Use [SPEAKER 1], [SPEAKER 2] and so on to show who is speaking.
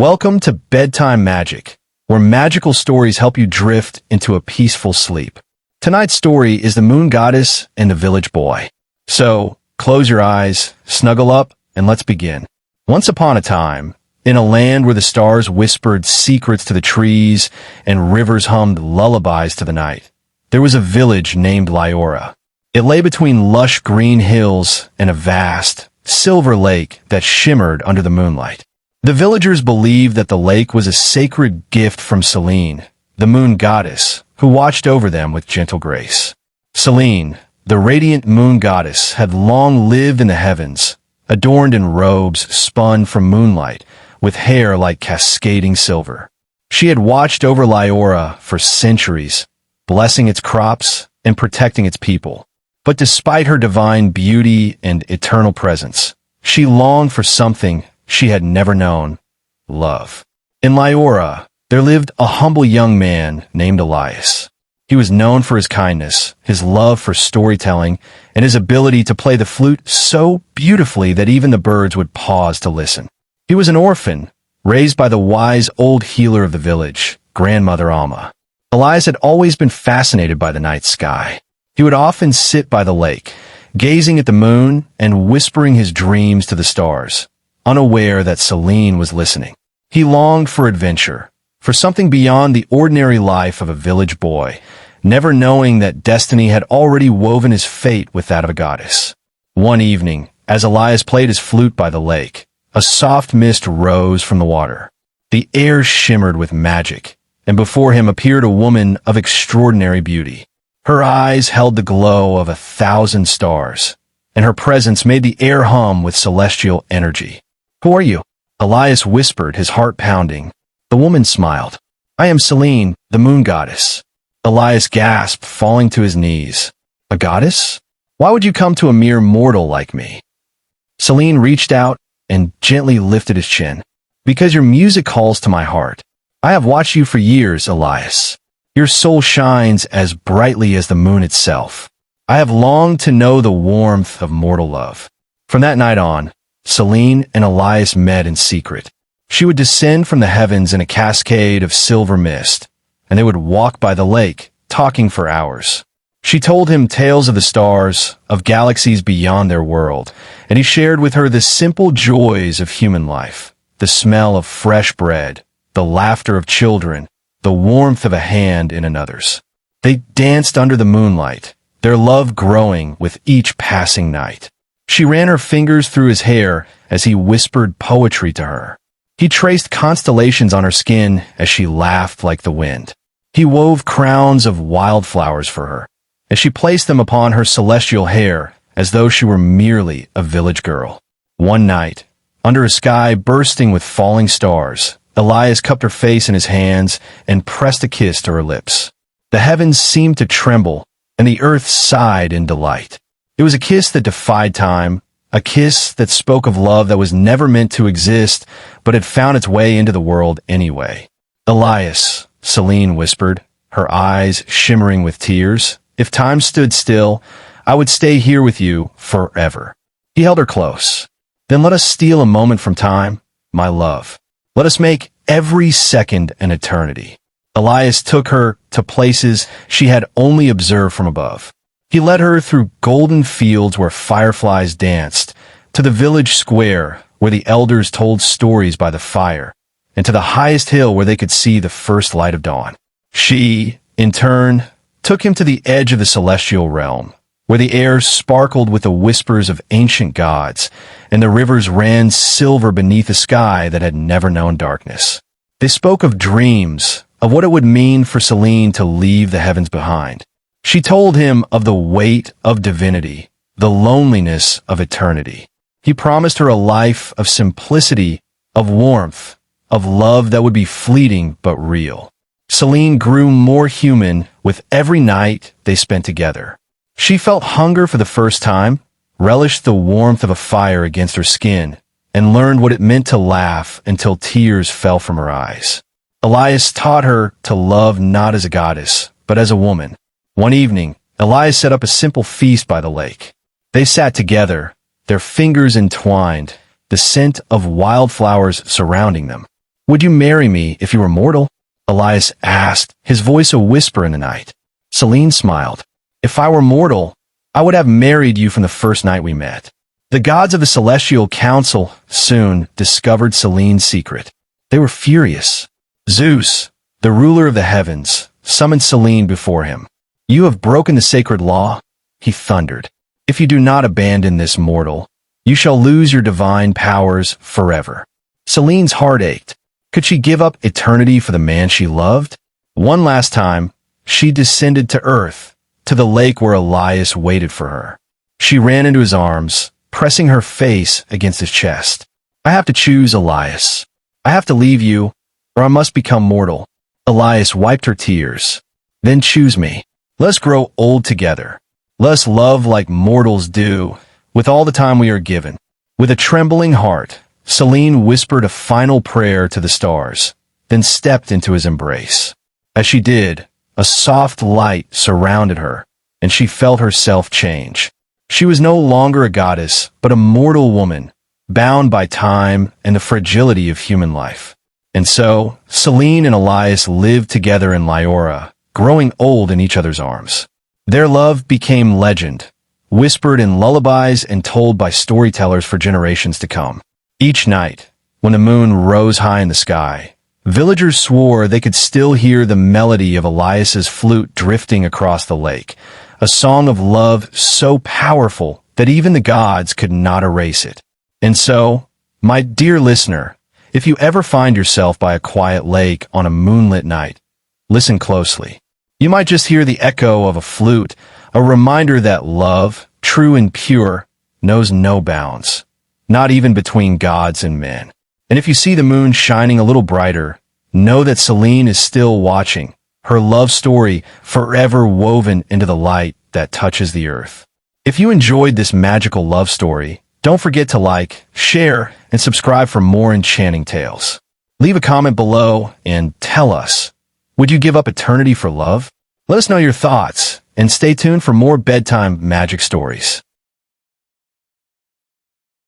[SPEAKER 1] Welcome to Bedtime Magic, where magical stories help you drift into a peaceful sleep. Tonight's story is the Moon Goddess and the Village Boy. So, close your eyes, snuggle up, and let's begin. Once upon a time, in a land where the stars whispered secrets to the trees and rivers hummed lullabies to the night, there was a village named Lyora. It lay between lush green hills and a vast, silver lake that shimmered under the moonlight. The villagers believed that the lake was a sacred gift from Celine, the moon goddess, who watched over them with gentle grace. Celine, the radiant moon goddess, had long lived in the heavens, adorned in robes spun from moonlight, with hair like cascading silver. She had watched over Lyora for centuries, blessing its crops and protecting its people. But despite her divine beauty and eternal presence, she longed for something she had never known: love. In Lyora, there lived a humble young man named Elias. He was known for his kindness, his love for storytelling, and his ability to play the flute so beautifully that even the birds would pause to listen. He was an orphan, raised by the wise old healer of the village, Grandmother Alma. Elias had always been fascinated by the night sky. He would often sit by the lake, gazing at the moon and whispering his dreams to the stars, unaware that Celine was listening. He longed for adventure, for something beyond the ordinary life of a village boy, never knowing that destiny had already woven his fate with that of a goddess. One evening, as Elias played his flute by the lake, a soft mist rose from the water. The air shimmered with magic, and before him appeared a woman of extraordinary beauty. Her eyes held the glow of 1,000 stars, and her presence made the air hum with celestial energy. "Who are you?" Elias whispered, his heart pounding. The woman smiled. "I am Celine, the moon goddess." Elias gasped, falling to his knees. "A goddess? Why would you come to a mere mortal like me?" Celine reached out and gently lifted his chin. "Because your music calls to my heart. I have watched you for years, Elias. Your soul shines as brightly as the moon itself. I have longed to know the warmth of mortal love." From that night on, Celine and Elias met in secret. She would descend from the heavens in a cascade of silver mist, and they would walk by the lake, talking for hours. She told him tales of the stars, of galaxies beyond their world, and he shared with her the simple joys of human life, the smell of fresh bread, the laughter of children, the warmth of a hand in another's. They danced under the moonlight, their love growing with each passing night. She ran her fingers through his hair as he whispered poetry to her. He traced constellations on her skin as she laughed like the wind. He wove crowns of wildflowers for her, as she placed them upon her celestial hair as though she were merely a village girl. One night, under a sky bursting with falling stars, Elias cupped her face in his hands and pressed a kiss to her lips. The heavens seemed to tremble, and the earth sighed in delight. It was a kiss that defied time, a kiss that spoke of love that was never meant to exist, but had found its way into the world anyway. "Elias," Celine whispered, her eyes shimmering with tears, "if time stood still, I would stay here with you forever." He held her close. "Then let us steal a moment from time, my love. Let us make every second an eternity." Elias took her to places she had only observed from above. He led her through golden fields where fireflies danced, to the village square where the elders told stories by the fire, and to the highest hill where they could see the first light of dawn. She, in turn, took him to the edge of the celestial realm, where the air sparkled with the whispers of ancient gods, and the rivers ran silver beneath a sky that had never known darkness. They spoke of dreams, of what it would mean for Celine to leave the heavens behind. She told him of the weight of divinity, the loneliness of eternity. He promised her a life of simplicity, of warmth, of love that would be fleeting but real. Celine grew more human with every night they spent together. She felt hunger for the first time, relished the warmth of a fire against her skin, and learned what it meant to laugh until tears fell from her eyes. Elias taught her to love not as a goddess, but as a woman. One evening, Elias set up a simple feast by the lake. They sat together, their fingers entwined, the scent of wildflowers surrounding them. Would you marry me if you were mortal? Elias asked, his voice a whisper in the night. Celine smiled. If I were mortal, I would have married you from the first night we met. The gods of the Celestial Council soon discovered Celine's secret. They were furious. Zeus, the ruler of the heavens, summoned Celine before him. You have broken the sacred law, he thundered. If you do not abandon this mortal, you shall lose your divine powers forever. Celine's heart ached. Could she give up eternity for the man she loved? One last time, she descended to earth, to the lake where Elias waited for her. She ran into his arms, pressing her face against his chest. I have to choose, Elias. I have to leave you, or I must become mortal. Elias wiped her tears. Then choose me. Let's grow old together. Let's love like mortals do, with all the time we are given. With a trembling heart, Celine whispered a final prayer to the stars, then stepped into his embrace. As she did, a soft light surrounded her, and she felt herself change. She was no longer a goddess, but a mortal woman, bound by time and the fragility of human life. And so, Celine and Elias lived together in Lyora, growing old in each other's arms. Their love became legend, whispered in lullabies and told by storytellers for generations to come. Each night, when the moon rose high in the sky, villagers swore they could still hear the melody of Elias's flute drifting across the lake, a song of love so powerful that even the gods could not erase it. And so, my dear listener, if you ever find yourself by a quiet lake on a moonlit night, listen closely. You might just hear the echo of a flute, a reminder that love, true and pure, knows no bounds, not even between gods and men. And if you see the moon shining a little brighter, know that Celine is still watching, her love story forever woven into the light that touches the earth. If you enjoyed this magical love story, don't forget to like, share, and subscribe for more enchanting tales. Leave a comment below and tell us, would you give up eternity for love? Let us know your thoughts, and stay tuned for more bedtime magic stories.